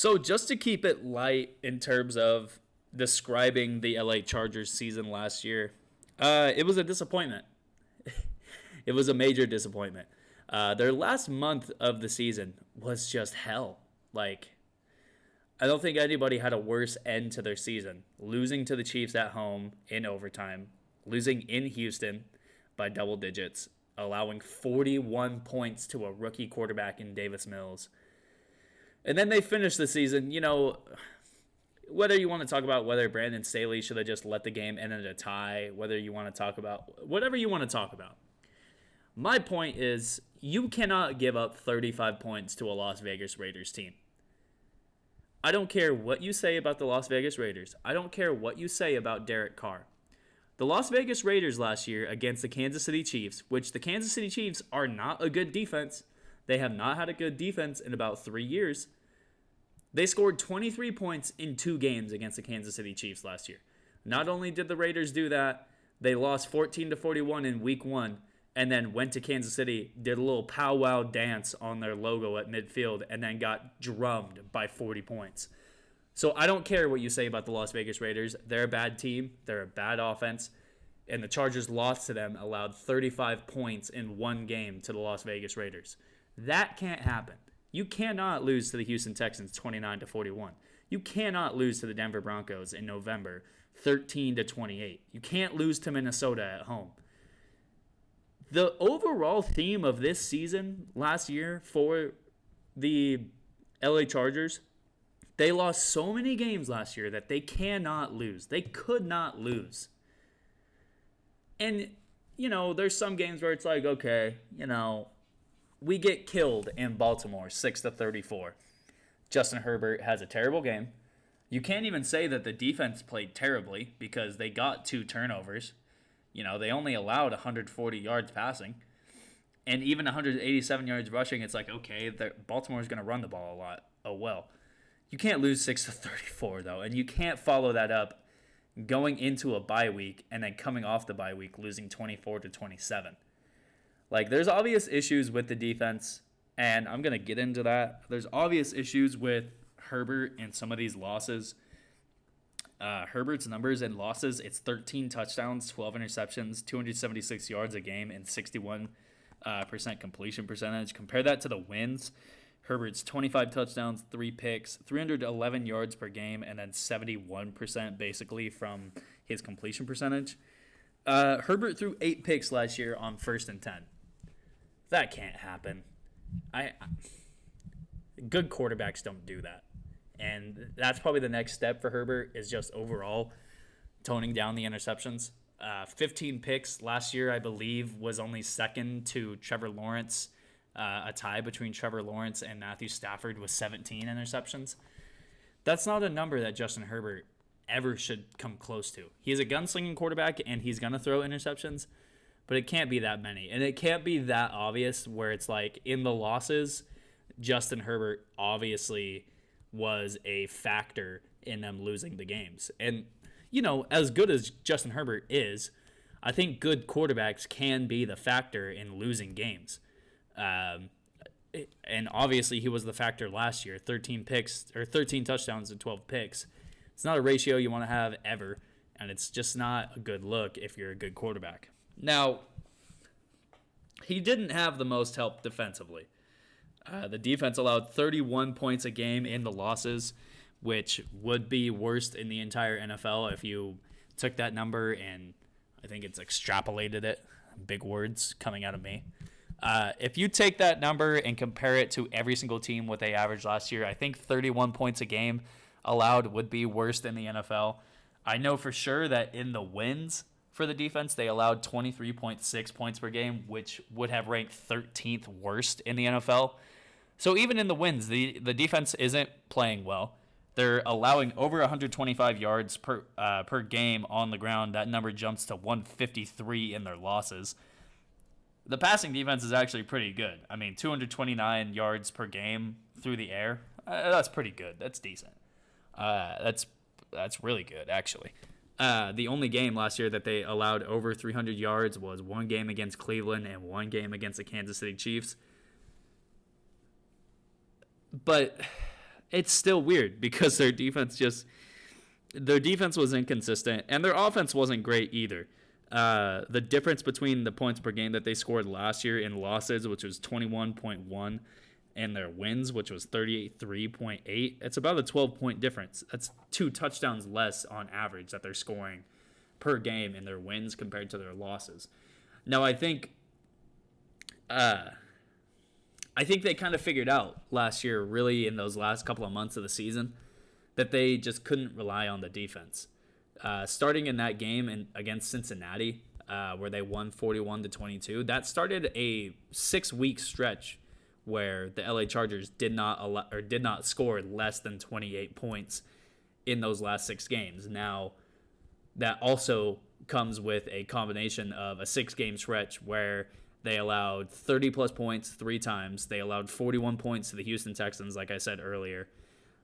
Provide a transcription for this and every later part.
So just to keep it light in terms of describing the LA Chargers season last year, it was a disappointment. It was a major disappointment. Their last month of the season was just hell. Like, I don't think anybody had a worse end to their season. Losing to the Chiefs at home in overtime, losing in Houston by double digits, allowing 41 points to a rookie quarterback in Davis Mills. And then they finished the season, whether you want to talk about whether Brandon Staley should have just let the game end in a tie, whether you want to talk about whatever you want to talk about. My point is, you cannot give up 35 points to a Las Vegas Raiders team. I don't care what you say about the Las Vegas Raiders. I don't care what you say about Derek Carr. The Las Vegas Raiders last year against the Kansas City Chiefs, which the Kansas City Chiefs are not a good defense. They have not had a good defense in about 3 years. They scored 23 points in 2 games against the Kansas City Chiefs last year. Not only did the Raiders do that, they lost 14-41 in week 1 and then went to Kansas City, did a little powwow dance on their logo at midfield, and then got drummed by 40 points. So I don't care what you say about the Las Vegas Raiders. They're a bad team. They're a bad offense. And the Chargers lost to them, allowed 35 points in 1 game to the Las Vegas Raiders. That can't happen. You cannot lose to the Houston Texans 29-41. You cannot lose to the Denver Broncos in November 13-28. You can't lose to Minnesota at home. The overall theme of this season last year for the LA Chargers, they lost so many games last year that they cannot lose. They could not lose. And, there's some games where it's like, okay, we get killed in Baltimore 6-34. Justin Herbert has a terrible game. You can't even say that the defense played terribly because they got 2 turnovers. They only allowed 140 yards passing. And even 187 yards rushing, it's like, okay, Baltimore's going to run the ball a lot. Oh, well. You can't lose 6-34, though. And you can't follow that up going into a bye week and then coming off the bye week losing 24-27. Like, there's obvious issues with the defense, and I'm going to get into that. There's obvious issues with Herbert and some of these losses. Herbert's numbers and losses, it's 13 touchdowns, 12 interceptions, 276 yards a game, and 61% completion percentage. Compare that to the wins. Herbert's 25 touchdowns, 3 picks, 311 yards per game, and then 71% basically from his completion percentage. Herbert threw 8 picks last year on 1st and 10. That can't happen. Good quarterbacks don't do that. And that's probably the next step for Herbert is just overall toning down the interceptions. 15 picks last year, I believe, was only second to Trevor Lawrence. A tie between Trevor Lawrence and Matthew Stafford with 17 interceptions. That's not a number that Justin Herbert ever should come close to. He's a gunslinging quarterback, and he's going to throw interceptions, but it can't be that many. And it can't be that obvious where it's like in the losses, Justin Herbert obviously was a factor in them losing the games. And, as good as Justin Herbert is, I think good quarterbacks can be the factor in losing games. And obviously he was the factor last year, 13 touchdowns and 12 picks. It's not a ratio you want to have ever, and it's just not a good look if you're a good quarterback. Now, he didn't have the most help defensively. The defense allowed 31 points a game in the losses, which would be worst in the entire NFL if you took that number and I think it's extrapolated it. Big words coming out of me. If you take that number and compare it to every single team what they averaged last year, I think 31 points a game allowed would be worst in the NFL. I know for sure that in the wins for the defense, they allowed 23.6 points per game, which would have ranked 13th worst in the NFL. So even in the wins, the defense isn't playing well. They're allowing over 125 yards per game on the ground. That number jumps to 153 in their losses. The passing defense is actually pretty good. 229 yards per game through the air. That's pretty good. That's decent. That's really good, actually. The only game last year that they allowed over 300 yards was one game against Cleveland and one game against the Kansas City Chiefs. But it's still weird because their defense was inconsistent, and their offense wasn't great either. The difference between the points per game that they scored last year in losses, which was 21.1, and their wins, which was 33.8, it's about a 12-point difference. That's 2 touchdowns less on average that they're scoring per game in their wins compared to their losses. Now, I think they kind of figured out last year, really in those last couple of months of the season, that they just couldn't rely on the defense. Starting in that game against Cincinnati, where they won 41-22, that started a 6-week stretch where the LA Chargers did not score less than 28 points in those last 6 games. Now, that also comes with a combination of a 6-game stretch where they allowed 30-plus points 3 times. They allowed 41 points to the Houston Texans, like I said earlier.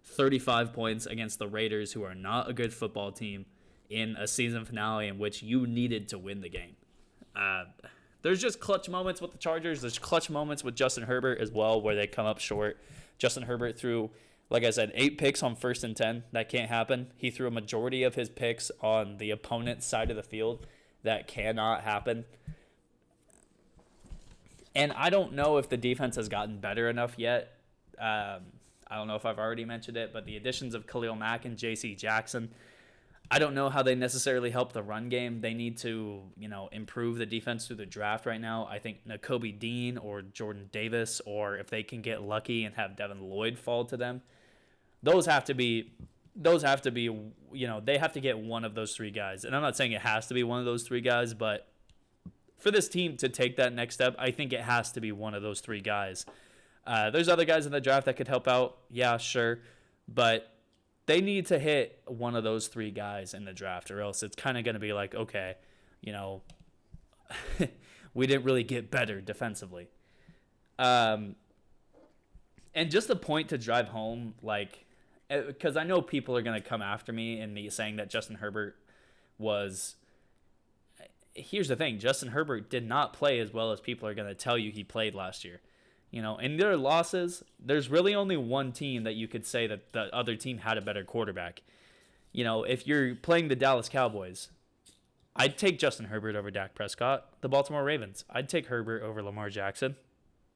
35 points against the Raiders, who are not a good football team, in a season finale in which you needed to win the game. There's just clutch moments with the Chargers. There's clutch moments with Justin Herbert as well where they come up short. Justin Herbert threw, like I said, 8 picks on 1st and 10. That can't happen. He threw a majority of his picks on the opponent's side of the field. That cannot happen. And I don't know if the defense has gotten better enough yet. I don't know if I've already mentioned it, but the additions of Khalil Mack and J.C. Jackson, I don't know how they necessarily help the run game. They need to, improve the defense through the draft right now. I think Nakobe Dean or Jordan Davis, or if they can get lucky and have Devin Lloyd fall to them, they have to get one of those 3 guys. And I'm not saying it has to be one of those 3 guys, but for this team to take that next step, I think it has to be one of those 3 guys. There's other guys in the draft that could help out. Yeah, sure. But they need to hit one of those 3 guys in the draft, or else it's kind of going to be like, okay, we didn't really get better defensively. And just a point to drive home, because I know people are going to come after me and me saying that Justin Herbert was... Here's the thing. Justin Herbert did not play as well as people are going to tell you he played last year. In their losses, there's really only one team that you could say that the other team had a better quarterback. If you're playing the Dallas Cowboys, I'd take Justin Herbert over Dak Prescott. The Baltimore Ravens, I'd take Herbert over Lamar Jackson.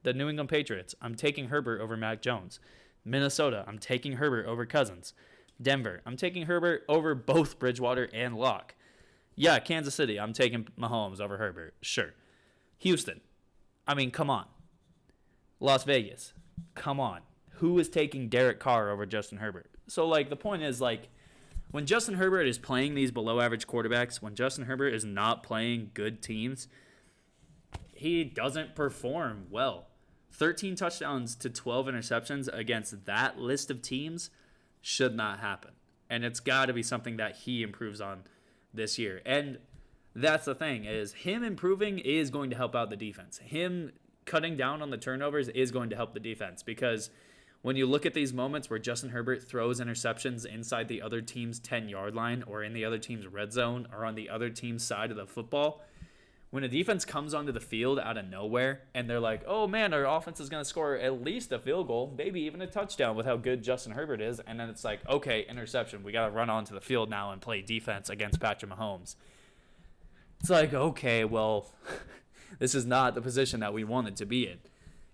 The New England Patriots, I'm taking Herbert over Mac Jones. Minnesota, I'm taking Herbert over Cousins. Denver, I'm taking Herbert over both Bridgewater and Locke. Yeah, Kansas City, I'm taking Mahomes over Herbert. Sure. Houston, come on. Las Vegas, come on. Who is taking Derek Carr over Justin Herbert? So, the point is, when Justin Herbert is playing these below-average quarterbacks, when Justin Herbert is not playing good teams, he doesn't perform well. 13 touchdowns to 12 interceptions against that list of teams should not happen. And it's got to be something that he improves on this year. And that's the thing, is him improving is going to help out the defense. Him cutting down on the turnovers is going to help the defense, because when you look at these moments where Justin Herbert throws interceptions inside the other team's 10-yard line or in the other team's red zone or on the other team's side of the football, when a defense comes onto the field out of nowhere and they're like, oh man, our offense is going to score at least a field goal, maybe even a touchdown with how good Justin Herbert is, and then it's like, okay, interception, we got to run onto the field now and play defense against Patrick Mahomes. It's like, okay, well... This is not the position that we wanted to be in.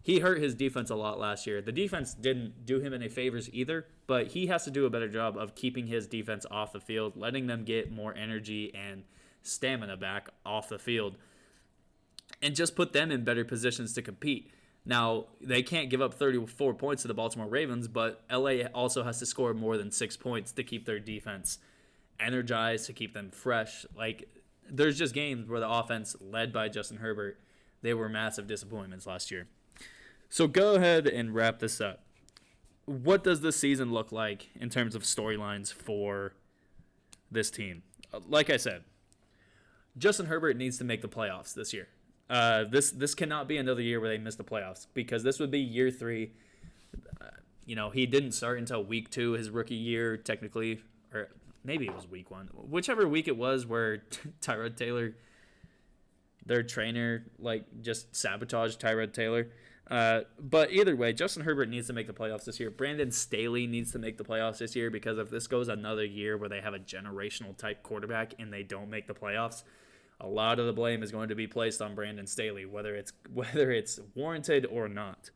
He hurt his defense a lot last year. The defense didn't do him any favors either, but he has to do a better job of keeping his defense off the field, letting them get more energy and stamina back off the field, and just put them in better positions to compete. Now, they can't give up 34 points to the Baltimore Ravens, but LA also has to score more than 6 points to keep their defense energized, to keep them fresh. There's just games where the offense, led by Justin Herbert, they were massive disappointments last year. So go ahead and wrap this up. What does this season look like in terms of storylines for this team? Like I said, Justin Herbert needs to make the playoffs this year. This cannot be another year where they miss the playoffs, because this would be year 3. He didn't start until week 2 his rookie year, technically, or maybe it was week 1. Whichever week it was where Tyrod Taylor, their trainer, just sabotaged Tyrod Taylor. But either way, Justin Herbert needs to make the playoffs this year. Brandon Staley needs to make the playoffs this year, because if this goes another year where they have a generational type quarterback and they don't make the playoffs, a lot of the blame is going to be placed on Brandon Staley, whether it's warranted or not.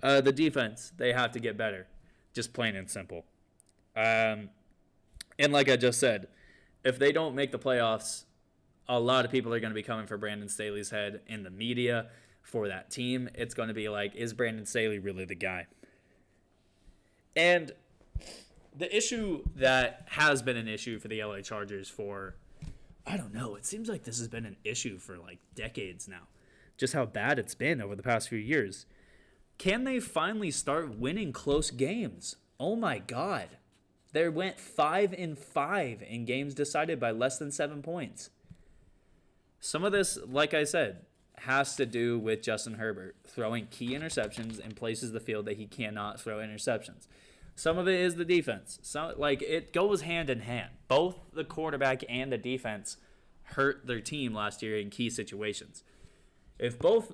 The defense, they have to get better, just plain and simple. And like I just said, if they don't make the playoffs, a lot of people are going to be coming for Brandon Staley's head in the media for that team. It's going to be like, is Brandon Staley really the guy? And the issue that has been an issue for the LA Chargers for, I don't know, it seems like this has been an issue for like decades now, just how bad it's been over the past few years. Can they finally start winning close games? Oh my God. They went 5-5 in games decided by less than 7 points. Some of this, like I said, has to do with Justin Herbert throwing key interceptions in places of the field that he cannot throw interceptions. Some of it is the defense. It goes hand in hand. Both the quarterback and the defense hurt their team last year in key situations. If both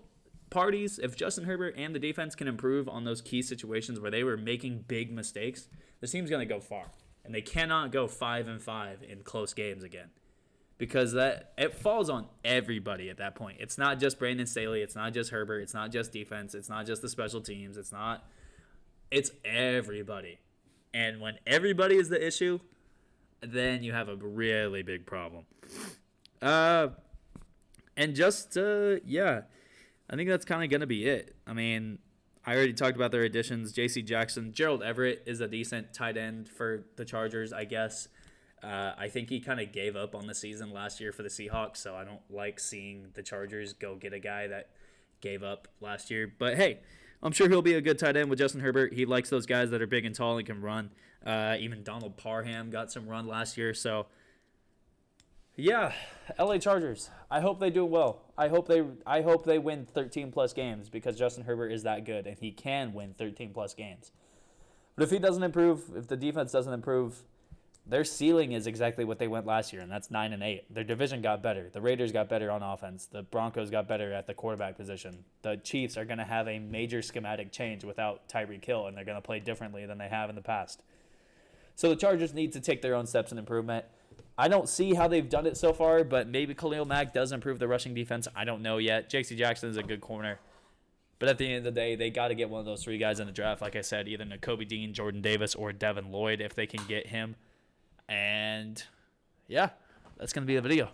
parties, if Justin Herbert and the defense can improve on those key situations where they were making big mistakes, the team's going to go far. And they cannot go 5-5 in close games again, because it falls on everybody at that point. It's not just Brandon Staley. It's not just Herbert. It's not just defense. It's not just the special teams. It's everybody. And when everybody is the issue, then you have a really big problem. I think that's kind of going to be it. I mean, I already talked about their additions. J.C. Jackson. Gerald Everett is a decent tight end for the Chargers, I guess. I think he kind of gave up on the season last year for the Seahawks, so I don't like seeing the Chargers go get a guy that gave up last year. But, hey, I'm sure he'll be a good tight end with Justin Herbert. He likes those guys that are big and tall and can run. Even Donald Parham got some run last year. So, yeah, LA Chargers. I hope they do well. I hope they win 13-plus games, because Justin Herbert is that good, and he can win 13-plus games. But if he doesn't improve, if the defense doesn't improve, their ceiling is exactly what they went last year, and that's 9-8. Their division got better. The Raiders got better on offense. The Broncos got better at the quarterback position. The Chiefs are going to have a major schematic change without Tyreek Hill, and they're going to play differently than they have in the past. So the Chargers need to take their own steps in improvement. I don't see how they've done it so far, but maybe Khalil Mack does improve the rushing defense. I don't know yet. J.C. Jackson is a good corner. But at the end of the day, they got to get one of those three guys in the draft. Like I said, either Nakobe Dean, Jordan Davis, or Devin Lloyd if they can get him. And, yeah, that's going to be the video.